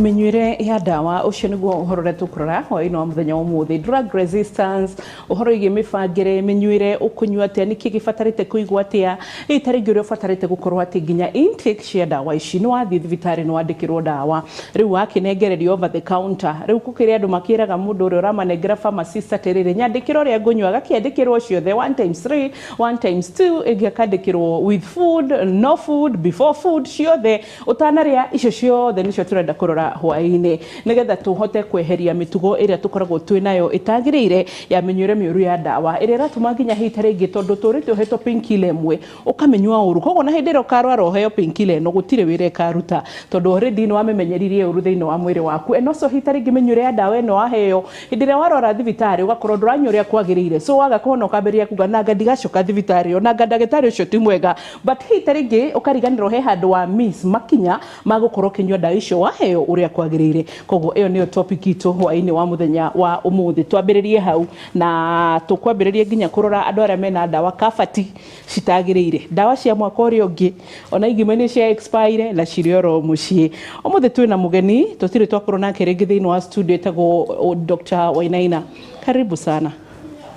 Mĩnyuĩre ya ndawa ũcio nĩguo ũhoro ũrĩa tũkũrora hwaĩ-inĩ wa mũthenya wa ũmũthĩ. Drug resistance, ũhoro wĩgiĩ mĩbangĩre, mĩnyuĩre, ũkũnyua atĩa, nĩkĩ gĩbatarĩte kũigwo atĩa, hihi ta rĩngĩ ũrĩa ũbatarĩte gũkorwo atĩ nginya intake cia ndawa ici, nĩ wathiĩ thibitarĩ nĩ wandĩkĩrwo ndawa, rĩu wakĩnengererio over the counter, rĩu gũkĩrĩ andũ makĩraga mũndũ ũrĩa ũramanengera pharmacist atĩrĩrĩ, nyandĩkĩra ũrĩa ngũnyua, agakĩandĩkĩrwo ciothe 1×3, 1×2, ĩngĩ akandĩkĩrwo with food, no food, before food, ciothe ũtanarĩa, icio ciothe nĩcio tũrenda kũrora hwaĩ-inĩ nĩgetha tũhote kweheria mĩtugo ĩrĩa tũkoragwo twĩ nayo ĩtagĩrĩire ya mĩnyuĩre mĩũru ya ndawa ĩrĩa ĩratũma nginya hihi ta rĩngĩ tondũ tũrĩte ũhetwo painkiller ĩmwe ũkamĩnyua ũru, koguo na hĩndĩ ĩrĩa ũkarwara ũheo painkiller ĩno gũtirĩ wĩra ĩkaruta tondũ already nĩ wamĩmenyeririe ũru thĩinĩ wa mwĩrĩ waku. And also hihi ta rĩngĩ mĩnyuĩre ya ndawa ĩno waheo hĩndĩ ĩrĩa warwara thibitarĩ ũgakorwo ndũranyua ũrĩa kwagĩrĩire, so waga kũhona ũkambĩrĩria kuga nanga ndigacoka thibitarĩ ĩyo, nanga ndagĩtarĩ ũcio ti mwega, but hihi ta rĩngĩ ũkariganĩrwo he handũ wa miss makinya ma gũkorwo ũkĩnyua ndawa icio waheo ũrĩa kwagĩrĩire. Koguo ĩyo nĩyo topic itũ hwaĩ-inĩ wa mũthenya wa ũmũthĩ. Twambĩrĩrie hau na tũkwambĩrĩrie nginya kũrora andũ arĩa mena ndawa kabati citagĩrĩire, ndawa cia mwaka ũrĩa ũngĩ ona ingĩmwe nĩ cia expire na cirĩ oro mũciĩ. Ũmũthĩ twĩna mũgeni tũtirĩ twakorwo nake rĩngĩ thĩinĩ wa studio etagwo Dr. Wainaina. Karibu sana.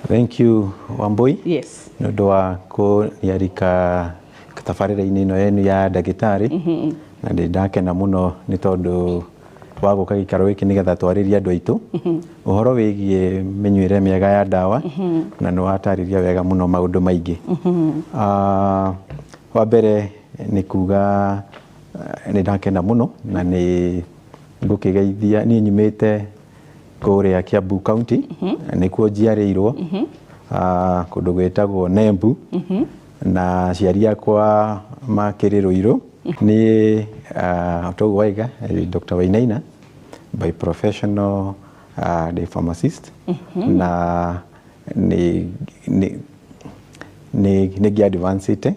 Thank you Wambui. Yes. Nĩ ũndũ wa kũniarika tabarĩra-inĩ ĩno yenu ya ndagĩtarĩ. Na ndakena mũno nĩ tondũ wa gũka gĩikaro gĩkĩ nĩgetha twarĩrie andũ aitũ ũhoro wĩgiĩ mĩnyuĩre mĩega ya ndawa na nĩ watarĩria wega mũno maũndũ maingĩ. Wa mbere nĩ kuga nĩ ndakena mũno na nĩ ngũkĩgeithia, niĩ nyumĩte kũrĩa Kiambu County nĩkuo njiarĩirwo kũndũ gwĩtagwo Nembu na aciari akwa makĩrĩ Rũirũ. Nĩ ũtoguo waiga Dr. Wainaina by professional the pharmacist na nĩ ngĩ-advancĩte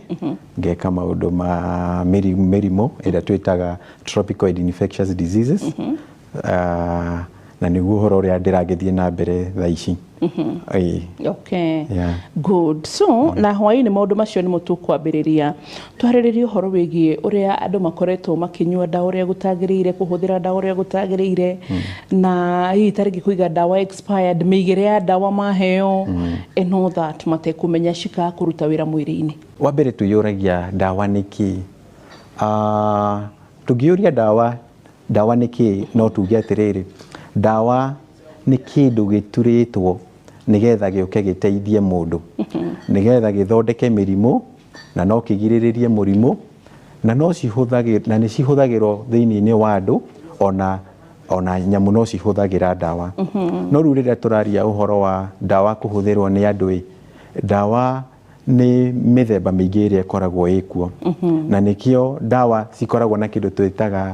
ngeka maũndũ ma mĩrimũ ĩrĩa twĩtaga tropical infectious diseases na nĩguo ũhoro ũrĩa ndĩragĩthiĩ na mbere thaa ici. Okay. Yeah. Good. So na hwaĩ-inĩ maũndũ macio nĩmo tũkwambĩrĩria twarĩrĩrie ũhoro wĩgiĩ ũrĩa andũ makoretwo makĩnyua ndawa ũrĩa gũtagĩrĩire, kũhũthĩra ndawa ũrĩa gũtagĩrĩire na hihi ta rĩngĩ kũiga ndawa expired, mĩigĩre ya ndawa maheo and all that matekũmenya cikaga kũruta wĩra mwĩrĩ-inĩ. Wa mbere tũiyũragia ndawa nĩ kĩĩ? Tũngĩũria ndawa nĩ kĩĩ no tuge atĩrĩrĩ, ndawa nĩ kĩndũ gĩturĩtwo nĩgetha gĩũke gĩteithie mũndũ, nĩgetha gĩthondeke mĩrimũ na no kĩgirĩrĩrie mũrimũ na no nĩ cihũthagĩrwo thĩinĩ wa andũ ona nyamũ no cihũthagĩra ndawa. No rĩu rĩrĩa tũraria ũhoro wa ndawa kũhũthĩrwo nĩ andũ, ndawa nĩ mĩthemba mĩingĩ ĩrĩa ĩkoragwo ĩkuo na nĩkĩo ndawa cikoragwo na kĩndũ twĩtaga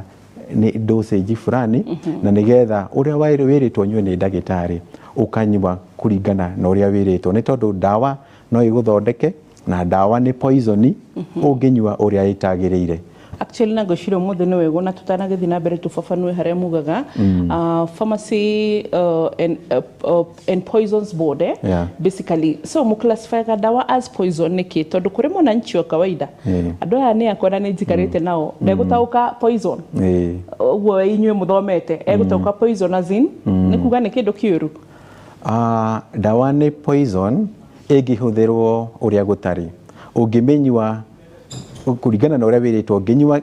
nĩ dosage fulani na nĩgetha ũrĩa wĩrĩtwo nyue nĩ ndagĩtarĩ ũkanyua kũringana na ũrĩa wĩrĩtwo, nĩ tondũ ndawa no ĩgũthondeke na ndawa nĩ poison ũngĩnyua ũrĩa ĩtagĩrĩire. Actually na ngwĩciria ũmũthĩ nĩ wega na tũtanagĩthiĩ na mbere tũbabanue harĩa mugaga Pharmacy and Poisons Board basically, so mũclassify ndawa as poison nĩkĩ? Tondũ kũrĩ mwananchi wa kawaida andũ aya nĩ akwa nĩ njikarĩte nao ndegũtaũka poison ũguo inyuĩ mũthomete egũtaũka poison as in nĩ kuga nĩ kĩndũ kĩũru. Ndawa nĩ poison ĩngĩhũthĩrwo ũrĩa gũtarĩ, ũngĩmĩnyua kũringana na ũrĩa wĩrĩtwo, ngĩnyua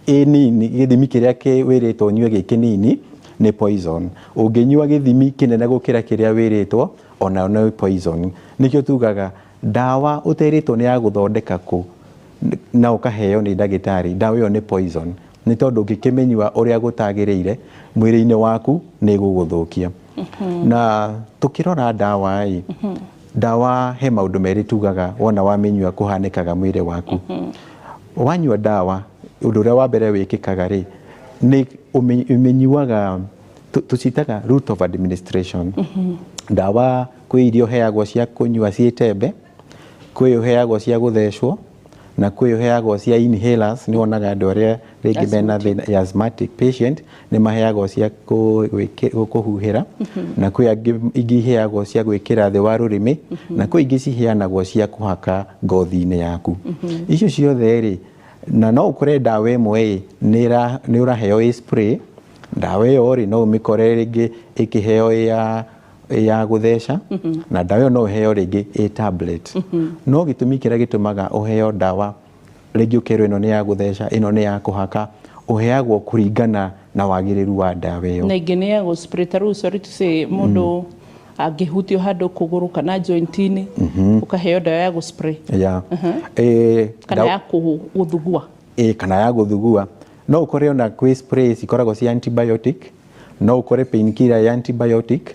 nini gĩthimi kĩrĩa wĩrĩtwo nyue gĩ kĩnini nĩ poison, ũngĩnyua gĩthimi kĩnene gũkĩra kĩrĩa wĩrĩtwo ona nĩ poison. Nĩkĩo tugaga ndawa ũterĩtwo nĩ ya gũthondeka kũ na ũkaheo nĩ ndagĩtarĩ, ndawa ĩyo nĩ poison, nĩ tondũ ũngĩkĩmĩnyua ũrĩa gũtagĩrĩire mwĩrĩ-inĩ waku nĩ ĩgũgũthũkia. Na tũkĩrora ndawa ndawa he maũndũ merĩ tugaga wona wamĩnyua kũhanĩkaga mwĩrĩ waku. Wanyua ndawa ũndũ ũrĩa wa mbere wĩkĩkaga nĩ ũmĩnyuaga, tũcitaga route of administration. Ndawa kwĩ iria ũheagwo cia kũnyua ciĩ tembe, kwĩ ũheagwo cia gũthecwo na kwĩ ũheagwo cia inhalers. Nĩ wonaga andũ arĩa rĩngĩ mena thĩna asthmatic patient nĩ maheagwo cia kũhuhĩra na kwĩ ingĩ iheagwo cia gwĩkĩra thĩ wa rũrĩmĩ na kwĩ ingĩ ciheanagwo cia kũhaka ngothi-inĩ yaku. Icio ciothe na no ukore dawa ĩmwe nĩ ũraheo spray, dawa ĩyo rĩ no ũmĩkore rĩngĩ ĩkĩheo ya gũtheca na dawa ĩyo no ũheo rĩngĩ tablet. No gĩtũmi kĩrĩa gĩtũmaga ũheo dawa rĩngĩ ũkerwo ĩno nĩ ya gũtheca, ĩno nĩ ya kũhaka, ũheagwo kũringana na wagĩrĩru wa dawa ĩyo. Na ingĩ nĩ ya gũ-spray, ta rĩu sorry to say mũndũ angĩhutio handũ kũgũrũ kana joint-inĩ ũkaheo dawa ya gũ-spray. Kana ya gũthugua. Kana ya gũthugua. No ũkore ona kwĩ spray cikoragwo ci antibiotic, no ũkore painkiller ya antibiotic,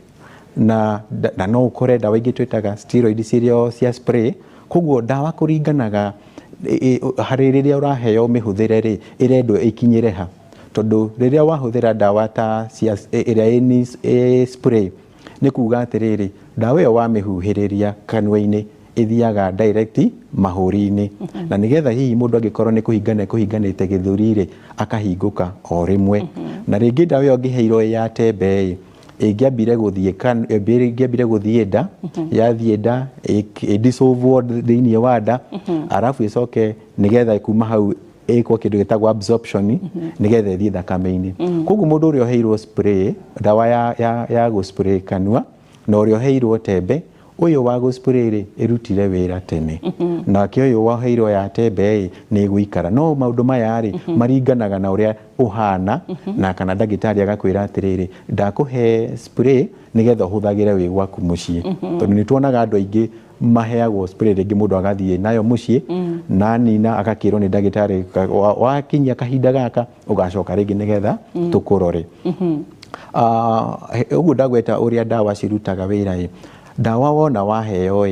na no ũkore dawa ingĩ twĩtaga steroid cirio cia spray. Koguo dawa kũringanaga harĩ rĩrĩa ũraheo mĩhũthĩre rĩ ĩrendwo ĩkinyĩre ha, tondũ rĩrĩa wahũthĩra dawa ta ĩrĩa ĩ spray nĩ kuga atĩrĩrĩ, dawa ĩyo wamĩhuhĩrĩria kanua-inĩ ĩthiaga direct mahũri-inĩ, na nĩgetha hihi mũndũ angĩkorwo nĩ kũhinganĩte gĩthũri rĩ akahingũka o rĩmwe. Na rĩngĩ dawa ĩyo angĩheirwo ya tembe ĩngĩambire gũthiĩ nda, yathiĩ nda ĩdissolve thĩinĩ wa nda, arabu ĩcoke nĩgetha kuma hau ĩkwo kĩndũ gĩtagwo absorption nĩgetha ĩthiĩ thakame-inĩ. Koguo mũndũ ũrĩa ũheirwo spray, dawa ya gũ-spray kanua, na ũrĩa ũheirwo tembe, ũyũ wa gũ-spray rĩ ĩrutire wĩra tene, nake ũyũ waheirwo ya tembe nĩ ĩgũikara. No maũndũ maya rĩ maringanaga na ũrĩa ũhana, na kana ndagĩtarĩ agakwĩra atĩrĩrĩ, ndakũhe spray nĩgetha ũhũthagĩre wĩ gwaku mũciĩ, tondũ nĩ tuonaga andũ aingĩ maheagwo spray rĩngĩ mũndũ agathiĩ nayo mũciĩ na nina agakĩrwo nĩ ndagĩtarĩ wakinyia kahinda gaka ũgacoka rĩngĩ nĩgetha tũkũrore. Ũguo ndagweta ũrĩa dawa cirutaga wĩra dawa wona waheo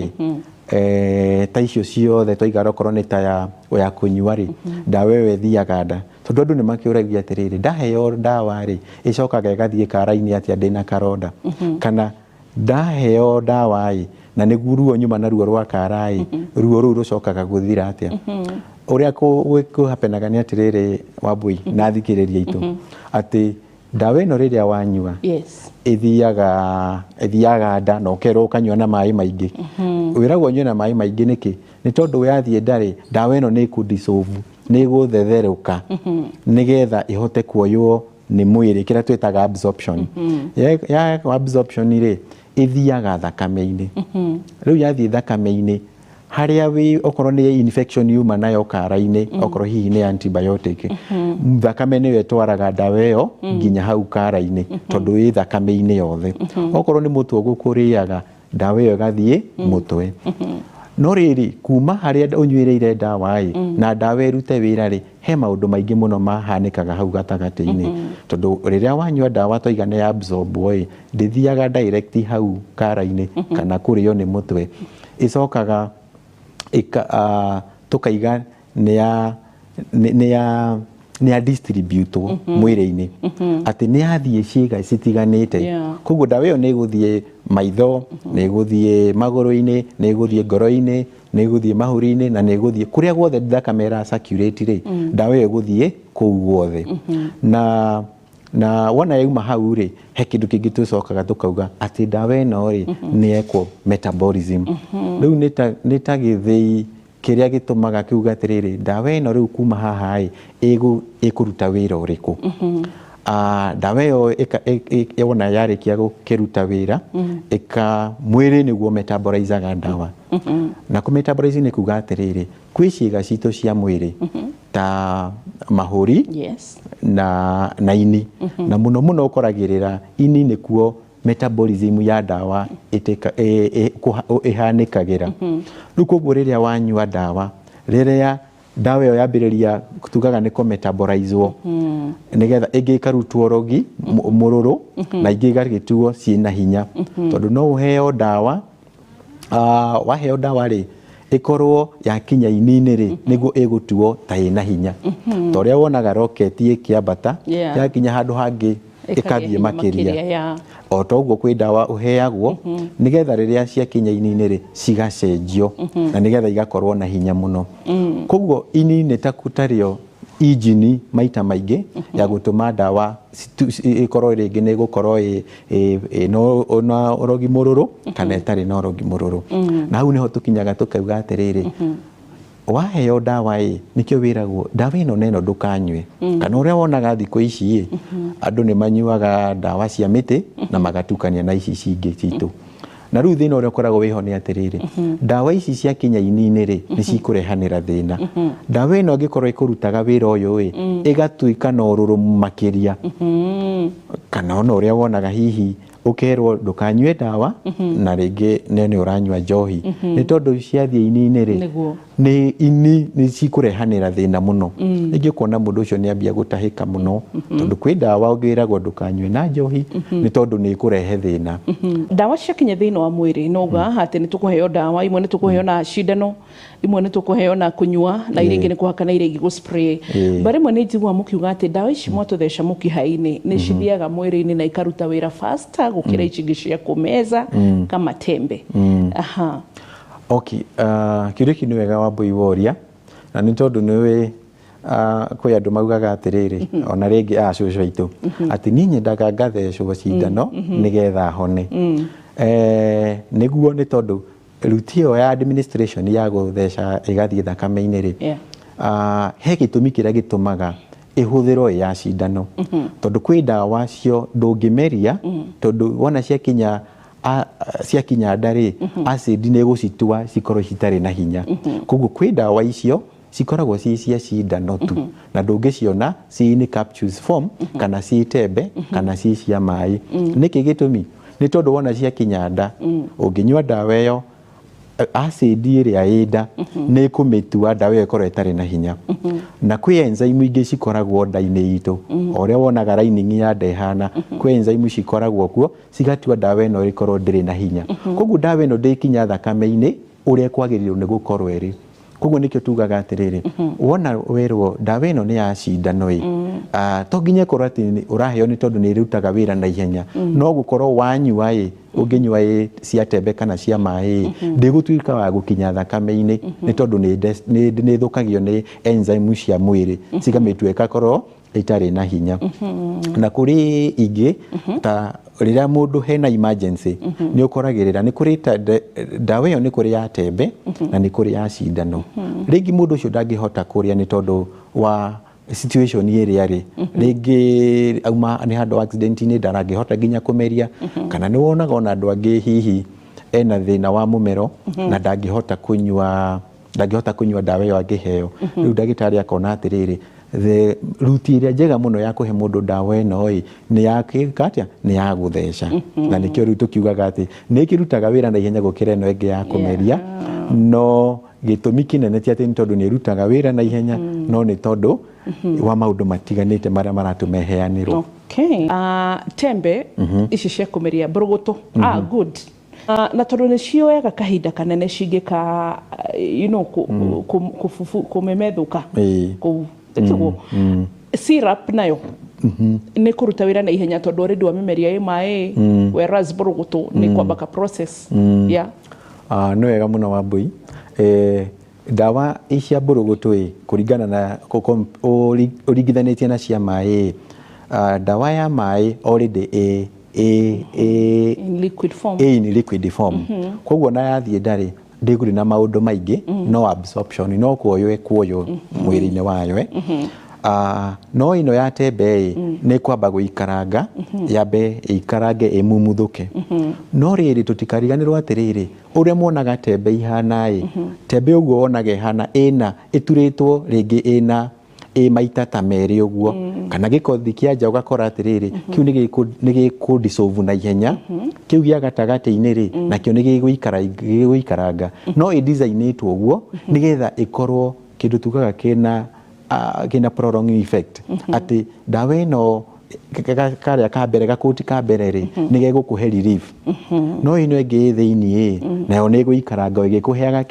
ta icio ciothe twaiga okorwo nĩ ta ya kũnyua rĩ, dawa ĩyo ĩthiaga nda, tondũ andũ nĩ makĩũragia atĩrĩrĩ, ndaheo dawa rĩ ĩcokaga ĩgathiĩ kara-inĩ atĩa ndĩna karonda, kana ndaheo dawa na nĩguo ruo nyuma na ruo rwa kara ruo rũu rũcokaga gũthira atĩa. Ũrĩa kũhapenaga nĩ atĩrĩrĩ Wambui na thikĩrĩria itũ, atĩ dawa ĩno rĩrĩa wanyua ĩthiaga nda na ũkerwo ũkanyua na maĩ maingĩ. Wĩragwo ũnyue na maĩ maingĩ nĩkĩ? Nĩ tondũ yathiĩ nda rĩ, dawa ĩno nĩ ĩkũ-dissolve, nĩ ĩgũthetherũka nĩgetha ĩhote kuoywo nĩ mwĩrĩ, kĩrĩa twĩtaga absorption. Ya absorption rĩ ĩthiaga thakame-inĩ. Rĩu yathiĩ thakame-inĩ harĩa okorwo nĩ infection yuma nayo kara-inĩ, okorwo hihi nĩ antibiotic, thakame nĩyo ĩtwaraga dawa ĩyo nginya hau kara-inĩ, tondũ ĩ thakame-inĩ yothe. Okorwo nĩ mũtwe ũgũkũrĩaga, dawa ĩyo ĩgathiĩ mũtwe. No rĩrĩ kuma harĩa ũnyuĩrĩire dawa na dawa ĩrute wĩra rĩ, he maũndũ maingĩ mũno mahanĩkaga hau gatagatĩ-inĩ, tondũ rĩrĩa wanyua dawa twaiga nĩ absorb ndĩthiaga direct hau kara-inĩ kana kũrĩo nĩ mũtwe, ĩcokaga tũkaiga nĩ ya distribute mwĩrĩ-inĩ, atĩ nĩ yathiĩ ciĩga citiganĩte. Koguo dawa ĩyo nĩ ĩgũthiĩ maitho, nĩ ĩgũthiĩ magũrũ-inĩ, nĩ ĩgũthiĩ ngoro-inĩ, nĩ ĩgũthiĩ mahũri-inĩ, na nĩ ĩgũthiĩ kũrĩa guothe thakame ĩra circulate rĩ, dawa ĩyo ĩgũthiĩ kũu guothe. Na wona yauma hau rĩ, he kĩndũ kĩngĩ tũcokaga tũkauga atĩ dawa ĩno rĩ nĩ ekwo metabolism. Rĩu nĩ ta gĩthĩi kĩrĩa gĩtũmaga kiuga atĩrĩrĩ, dawa ĩno rĩu kuma haha ĩkũruta wĩra ũrĩkũ. Dawa ĩyo wona yarĩkia gũkĩruta wĩra, mwĩrĩ nĩguo metabolizaga dawa. Na kũ-metabolize nĩ kuga atĩrĩrĩ, kwĩ ciĩga citũ cia mwĩrĩ ta mahũri na ini, na mũno mũno ũkoragĩrĩra ini nĩkuo metabolism ya dawa ĩhanĩkagĩra. Rĩu koguo rĩrĩa wanyua dawa, rĩrĩa dawa ĩyo yambĩrĩria tugaga nĩ kũ-metabolizwo, nĩgetha ĩngĩ ĩkarutwo rogi mũrũrũ na ingĩ igagĩtuo ciĩna hinya, tondũ no ũheo dawa, waheo dawa rĩ ĩkorwo yakinya ini-inĩ rĩ nĩguo ĩgũtuo ta ĩna hinya, ta ũrĩa wonaga rocket ĩkĩambata yakinya handũ hangĩ ĩkathiĩ makĩria. O ta ũguo kwĩ dawa ũheagwo nĩgetha rĩrĩa ciakinya ini-inĩ rĩ cigacenjio na nĩgetha igakorwo na hinya mũno. Koguo ini nĩ ta kũtarĩo engine maita maingĩ ya gũtũma dawa ĩkorwo rĩngĩ nĩ ĩgũkorwo na ũrogi mũrũrũ kana ĩtarĩ na ũrogi mũrũrũ. Na hau nĩho tũkinyaga tũkauga atĩrĩrĩ, waheo dawa nikio wiragwo dawa ino neno ndukanywe kana uria wonaga thiko ici andu ni manyuaga dawa cia miti na magatukania na ici cingi citu na riu thina uria ukoragwo wiho ni atiriri dawa ici cia kinya ini-ini ri ni cikurehanira thina dawa ino ngikorwo ikurutaga wira uyu igatuika na ururu makiria kana ona uria wonaga hihi ukerwo ndukanywe dawa na ringi nene uranywa njohi ni tondu ciathie ini-ini ri ni ini ni cikurehanira thina muno ingi kuona mundu ucio ni ambia gutahika muno tondu kwi dawa ungiragwo ndukanywe na njohi ni tondu ni ikurehe thina dawa cia kinya thina wa mwiri noga ati ni tukuheo dawa imwe ni tukuheo na cindano imwe ni tukuheo na kunyua na iria ingi ni kuhaka na iria ingi guspray bari mwe ni njigua mukiuga ati dawa ici mwatutheca mukiha-ini ni cithiaga mwiri-ini na ikaruta wira faster gukira ici ingi cia kumeza kama tembe aha okay kiriki ni wega Wambui woria na ni tondu niwe kwi andu maugaga atiriri ona ringi cucu aitu ati ni nyendaga ngathecwo cindano nigetha hone niguo ni tondu ruti iyo ya administration ya gutheca igathie thakame-ini ri he gitumi kiria gitumaga ihuthirwo ya cindano tondu kwi dawa cio ndungimeria tondu wona ciakinya ndari acid ni gucitua cikorwo citari na hinya koguo kwi dawa icio cikoragwo ci cia cindano tu na ndungiciona ci ni capsules form kana ci tembe kana ci cia mai niki gitumi ni tondu wona ciakinya nda unginyua dawa iyo acid iria ida ni kumitua dawa iyo ikorwo itari na hinya na kwi enzyme ingi cikoragwo nda-ini itu oria wonaga lining ya nda ihana kwi enzyme cikoragwo kuo cigatua dawa ino ikorwo ndiri na hinya koguo dawa ino ndikinya thakame-ini uria kwagiririo ni gukorwo iri koguo nikio tugaga atiriri wona werwo dawa ino ni ya cindano to nginya korwo ati uraheo ni tondu ni irutaga wira na ihenya no gukorwo wanyua unginyua cia tembe kana cia mai ndigutuika wa gukinya thakame-ini ni tondu ni thukagio ni enzyme cia mwiri cigamitue ikakorwo itari na hinya na kuri ingi ta riria mundu hena emergency ni ukoragirira ni kuri dawa iyo ni kuri ya tembe na ni kuri ya cindano ringi mundu ucio ndangihota kuria ni tondu wa situation iria ri ringi auma ni handu accident-ini ndarangihota nginya kumeria kana ni wonaga ona andu angi hihi ena thina wa mumero na ndangihota kunyua dawa iyo angiheo riu ndagitari akona atiriri ruti iria njega muno ya kuhe mundu dawa ino ni ya katia ni ya gutheca na nikio riu tukiugaga ati ni kirutaga wira na ihenya gukira ino ingi ya kumeria no gitumi kinene ti ati ni tondu ni rutaga wira na ihenya no ni tondu wa maundu matiganite maria maratumeheanirwo tembe ici cia kumeria mburugutu good na tondu ni cioyaga kahinda kanene cingika kumemethuka syrup nayo ni kuruta wira na ihenya tondu already wamemeria mai whereas mburugutu ni kwambaka process no wega muno Wambui dawa icia mburugutu kuringana na uringithanitie na cia mai dawa ya mai already in liquid form koguo na yathie ndari ndiguri na maundu maingi no absorption no kuoyo mwiri-ini wayo no ino ya tembe ni kwamba guikaranga yambe ikarange imumuthuke no riri tutikariganirwo atiriri uria muonaga tembe ihana tembe uguo wonaga ihana ituritwo ringi maita ta meri uguo kana gikothi kia nja ugakora atiriri kiu ni gikudissolve na ihenya kiu gia gatagati-ini ri nakio ni giguikaranga no designitwo uguo nigetha ikorwo kindu tugaga kina prolonging effect ati dawa ino karia kambere gakuti kambere ri ni gegukuhe relief no ino ingi thiini nayo ni guikaranga igikuheaga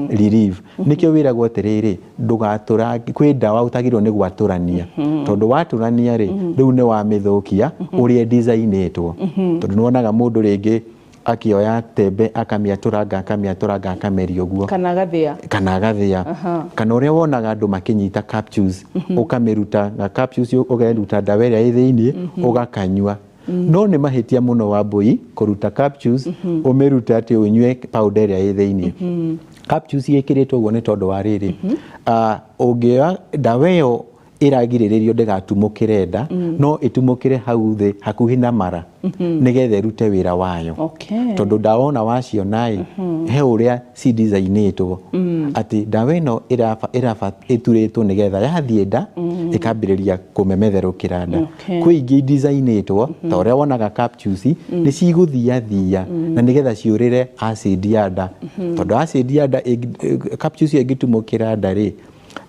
relief nikio wiragwo atiriri ndugatura kwi dawa utagirwo ni gwaturania tondu waturania ri riu ni wa mithukia uria designitwo tondu nuonaga mundu ringi akioya tembe akamiaturanga akameria uguo kana gathia kana uria wonaga andu makinyita capsules ukamiruta na capsules ugeruta dawa iria i thiini ugakanyua no ni mahitia muno Wambui kuruta capsules umiruta ati unywe powder iria i thiini capsules ikiritwo guo ni tondu wa riri ungioya ndawa iyo iragiriririo ndigatumukire nda no itumukire hau thi hakuhi na mara nigetha irute wira wayo tondu ndawa ona wacionai he uria ci designitwo ati ndawa ino ituritwo nigetha yathie nda ikambiriria kumemetherukira nda kwi ingi designitwo ta uria wonaga capsules ni ciguthia na nigetha ciurire acid ya nda tondu acid ya nda capsules ingitumukira nda ri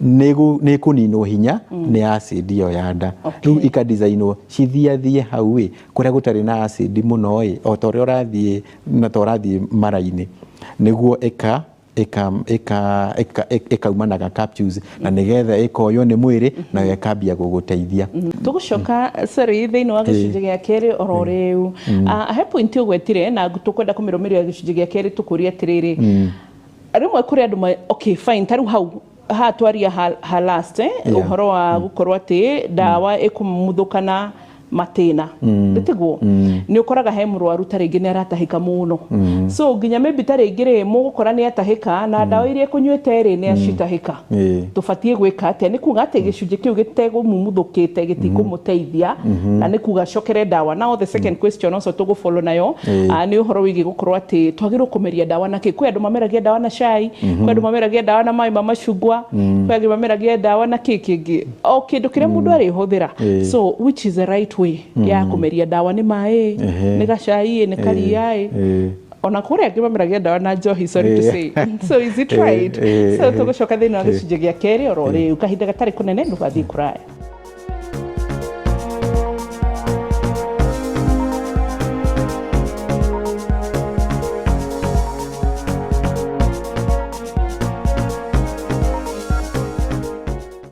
nĩ kũninwo hinya nĩ acid iyo ya nda rĩu ika-designwo cithiathie hau kũrĩa gũtarĩ na acid mũno o ta ũrĩa ũrathiĩ na ta ũrathiĩ mara-inĩ nĩguo ĩkaumanaga capsules na nĩgetha ĩkoywo nĩ mwĩrĩ nayo ĩkambia gũgũteithia. Tũgũcoka thĩinĩ wa gĩcunjĩ gĩa kerĩ oro rĩu he point ũgwetire na tũkwenda kũmĩrũmĩrĩra gĩcunjĩ gĩa kerĩ tũkũria atĩrĩrĩ rĩmwe kũrĩ andũ okay fine tarĩu hau twaria ha last uhoro wa gukorwo ati ndawa ikumuthukana matina nditiguo ni ukoraga he murwaru taringi ni aratahika muno so nginya maybe taringi ri mugukora ni atahika na ndawa iria kunyuete ri ni acitahika tubatie gwika atia ni kuga ati gicunji kiu gitegumumuthukite gitikumuteithia na ni kuga cokere ndawa. Now the second question also tugu follow nayo ni uhoro wigi gukorwo ati twagirwo kumeria ndawa na ki kwi andu mameragia ndawa na cai kwi andu mameragia ndawa na mai ma macungwa kwi andu mameragia ndawa na kingi o kindu kiria mundu ari huthira so which is the right way ya kumeria ndawa ni mai ni gacai ni karia ona kuria angi mameragia ndawa na njohi sorry to say so is it right so tugucoka thina wa gicunji gia keri oro ri ukahinda gatari kunene ndugathii kuraya.